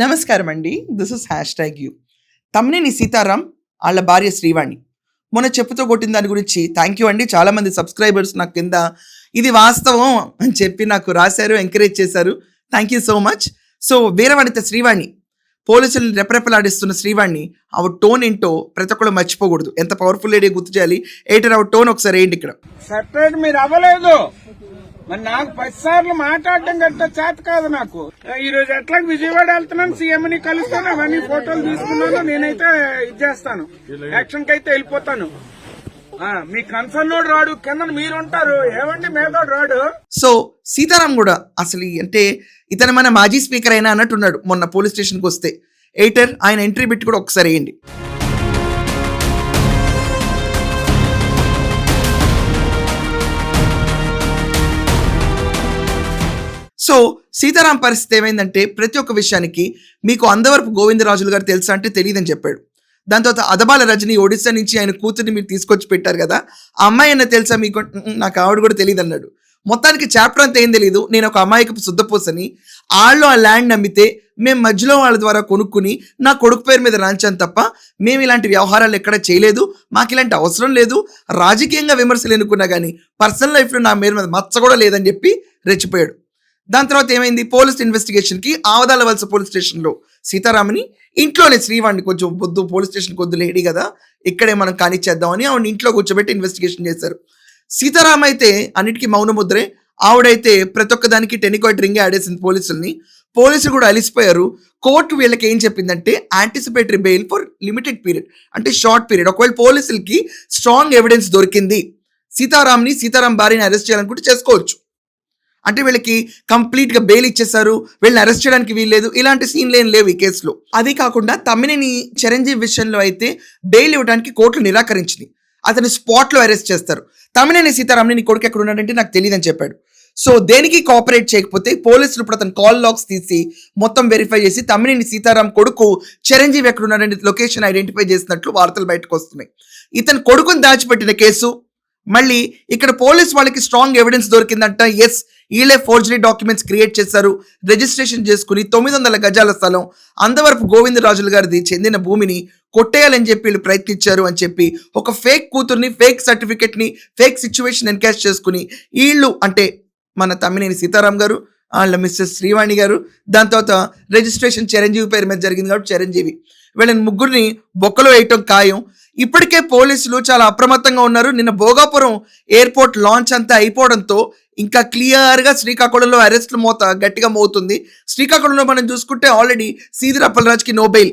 నమస్కారం అండి. This is #you. Tammineni Sitaram వాళ్ళ భార్య శ్రీవాణి మొన్న చెప్పుతో కొట్టిన దాని గురించి థ్యాంక్ యూ అండి. చాలామంది సబ్స్క్రైబర్స్ నాకు కింద ఇది వాస్తవం అని చెప్పి నాకు రాశారు, ఎంకరేజ్ చేశారు. Thank you so much. So వీరవనిత శ్రీవాణి పోలీసులను రెపరెపలాడిస్తున్న శ్రీవాణి ఆవిడ టోన్ ఏంటో ప్రతి ఒక్కళ్ళు మర్చిపోకూడదు. ఎంత పవర్ఫుల్ లేడీ గుర్తు చేయాలి. ఎయిటర్ ఆవిడ టోన్ ఒకసారి ఏంటి ఇక్కడ. సెపరేట్ మీరు అవ్వలేదు, మరి నాకు 10 సార్లు మాట్లాడడం గట్ట చేత కాదు. నాకు ఈ రోజు ఎట్లా విజయవాడ వెళ్తున్నాను, సీఎం ని కలుస్తాను, అవన్నీ ఫోటోలు తీసుకున్నాను. నేనైతే ఇది చేస్తాను, యాక్షన్ కి అయితే వెళ్ళిపోతాను. మీ కన్సర్న్ నోడు రాడు, కింద మీరు ఉంటారు, ఏమండి మేదోడు రాడు. సో సీతారాం కూడా అసలు అంటే ఇతను మన మాజీ స్పీకర్ అయినా అన్నట్టున్నాడు. మొన్న పోలీస్ స్టేషన్కి వస్తే ఎయిటర్ ఆయన ఎంట్రీ బిట్ కూడా ఒకసారి వేయండి. సో సీతారాం పరిస్థితి ఏమైందంటే ప్రతి ఒక్క విషయానికి మీకు అందవరపు గోవిందరాజులు గారు తెలుసా అంటే తెలియదని చెప్పాడు. దాని తర్వాత అదబాల రజని ఒడిశా నుంచి ఆయన కూతుర్ని మీరు తీసుకొచ్చి పెట్టారు కదా, ఆ అమ్మాయి అన్న తెలుసా మీకు, నాకు ఆవిడ కూడా తెలియదు అన్నాడు. మొత్తానికి చాప్టర్ అంతా ఏం తెలియదు. నేను ఒక అమ్మాయికి శుద్ధపోసని వాళ్ళు ఆ ల్యాండ్ అమ్మితే మేము మధ్యలో వాళ్ళ ద్వారా కొనుక్కుని నా కొడుకు పేరు మీద రాంచాను తప్ప మేము ఇలాంటి వ్యవహారాలు ఎక్కడ చేయలేదు, మాకు ఇలాంటి అవసరం లేదు, రాజకీయంగా విమర్శలు ఎన్నుకున్నా కానీ పర్సనల్ లైఫ్లో నా మీద మచ్చ కూడా లేదని చెప్పి రెచ్చిపోయాడు. దాని తర్వాత ఏమైంది, పోలీస్ ఇన్వెస్టిగేషన్కి ఆవదాల వలస పోలీస్ స్టేషన్లో సీతారామని ఇంట్లోనే శ్రీవాణ్ణి కొంచెం పొద్దు పోలీస్ స్టేషన్కి వద్దు లేడీ కదా ఇక్కడే మనం కానిచ్చేద్దామని ఆవిడ ఇంట్లో కూర్చోబెట్టి ఇన్వెస్టిగేషన్ చేశారు. సీతారాం అయితే అన్నిటికీ మౌనముద్రే, ఆవిడైతే ప్రతి ఒక్కదానికి టెనికాయిట్ రింగే ఆడేసింది పోలీసుల్ని. పోలీసులు కూడా అలిసిపోయారు. కోర్టు వీళ్ళకి ఏం చెప్పిందంటే anticipatory bail for limited period, అంటే షార్ట్ పీరియడ్. ఒకవేళ పోలీసులకి స్ట్రాంగ్ ఎవిడెన్స్ దొరికింది సీతారాం భార్యని అరెస్ట్ చేయాలనుకుంటే చేసుకోవచ్చు. అంటే వీళ్ళకి కంప్లీట్గా బెయిల్ ఇచ్చేసారు, వీళ్ళని అరెస్ట్ చేయడానికి వీల్లేదు, ఇలాంటి సీన్లు ఏం లేవు ఈ కేసులో. అది కాకుండా తమ్మినేని చిరంజీవి విషయంలో అయితే బెయిల్ ఇవ్వడానికి కోర్టులు నిరాకరించింది. అతని స్పాట్లో అరెస్ట్ చేస్తారు. తమ్మినేని సీతారాంని నీ కొడుకు ఎక్కడ ఉన్నాడంటే నాకు తెలియదని చెప్పాడు. సో దేనికి కోఆపరేట్ చేయకపోతే పోలీసులు ఇప్పుడు అతను కాల్ లాగ్స్ తీసి మొత్తం వెరిఫై చేసి తమ్మినేని సీతారాం కొడుకు చిరంజీవి ఎక్కడ ఉన్నాడంటే లొకేషన్ ఐడెంటిఫై చేసినట్లు వార్తలు బయటకు వస్తున్నాయి. ఇతను కొడుకుని దాచిపెట్టిన కేసు మళ్ళీ ఇక్కడ పోలీస్ వాళ్ళకి స్ట్రాంగ్ ఎవిడెన్స్ దొరికిందంట. ఎస్, వీళ్ళే ఫోర్జరీ డాక్యుమెంట్స్ క్రియేట్ చేశారు, రిజిస్ట్రేషన్ చేసుకుని 900 గజాల స్థలం అందవరపు గోవిందరాజులు గారిది చెందిన భూమిని కొట్టేయాలని చెప్పి వీళ్ళు ప్రయత్నించారు అని చెప్పి ఒక ఫేక్ కూతుర్ని, ఫేక్ సర్టిఫికెట్ని, ఫేక్ సిచ్యువేషన్ ఎన్కాష్ చేసుకుని వీళ్ళు అంటే మన తమ్మినేని సీతారాం గారు, వాళ్ళ మిస్సెస్ శ్రీవాణి గారు, దాని తర్వాత రిజిస్ట్రేషన్ చిరంజీవి పేరు మీద జరిగింది కాబట్టి చిరంజీవి, వీళ్ళని ముగ్గురిని బొక్కలో వేయటం ఖాయం. ఇప్పటికే పోలీసులు చాలా అప్రమత్తంగా ఉన్నారు. నిన్న భోగాపురం ఎయిర్పోర్ట్ లాంచ్ అంతా అయిపోవడంతో ఇంకా క్లియర్గా శ్రీకాకుళంలో అరెస్టుల మోత గట్టిగా మోగుతుంది. శ్రీకాకుళంలో మనం చూసుకుంటే ఆల్రెడీ సీదిరి అప్పలరాజ్కి నో బెయిల్,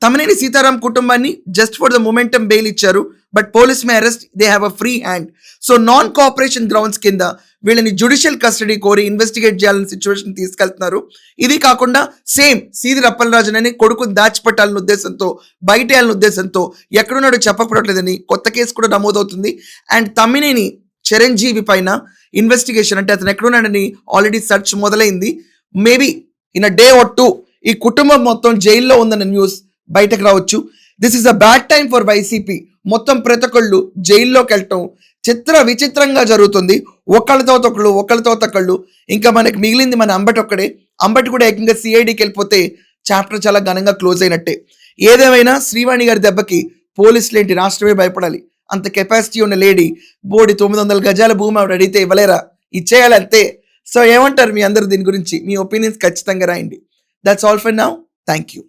తమ్మినేని సీతారాం కుటుంబాన్ని just for the momentum bail ఇచ్చారు. But police may arrest, they have a free hand. So non cooperation grounds కింద వీళ్ళని జ్యుడిషియల్ కస్టడీ కోరి ఇన్వెస్టిగేట్ చేయాలని సిచ్యువేషన్ తీసుకెళ్తున్నారు. ఇది కాకుండా సేమ్ సీదిరి అప్పలరాజునని కొడుకుని దాచిపెట్టాలనే ఉద్దేశంతో, బయటేయాలనే ఉద్దేశంతో ఎక్కడున్నాడో చెప్పకపోవట్లేదని కొత్త కేసు కూడా నమోదవుతుంది. అండ్ తమ్మినేని చిరంజీవి పైన ఇన్వెస్టిగేషన్ అంటే అతను ఎక్కడున్నాడని ఆల్రెడీ సెర్చ్ మొదలైంది. Maybe in a day or 2 ఈ కుటుంబం మొత్తం జైల్లో ఉందన్న న్యూస్ బయటకు రావచ్చు. This is a bad time for YCP. మొత్తం ప్రతి ఒక్కళ్ళు జైల్లోకి వెళ్ళటం విచిత్రంగా జరుగుతుంది. ఒకళ్ళతో ఒకళ్ళు. ఇంకా మనకి మిగిలింది మన అంబటి ఒక్కడే. అంబటి కూడా ఏకంగా సిఐడికి వెళ్ళిపోతే చాప్టర్ చాలా ఘనంగా క్లోజ్ అయినట్టే. ఏదేమైనా శ్రీవాణి గారి దెబ్బకి పోలీసులు ఏంటి రాష్ట్రమే భయపడాలి. అంత కెపాసిటీ ఉన్న లేడీ బోడి 900 గజాల భూమి ఆవిడ అడిగితే ఇవ్వలేరా, ఇచ్చేయాలి అంతే. సో ఏమంటారు మీ అందరు దీని గురించి? మీ ఒపీనియన్స్ ఖచ్చితంగా రాయండి. That's all for now. Thank you.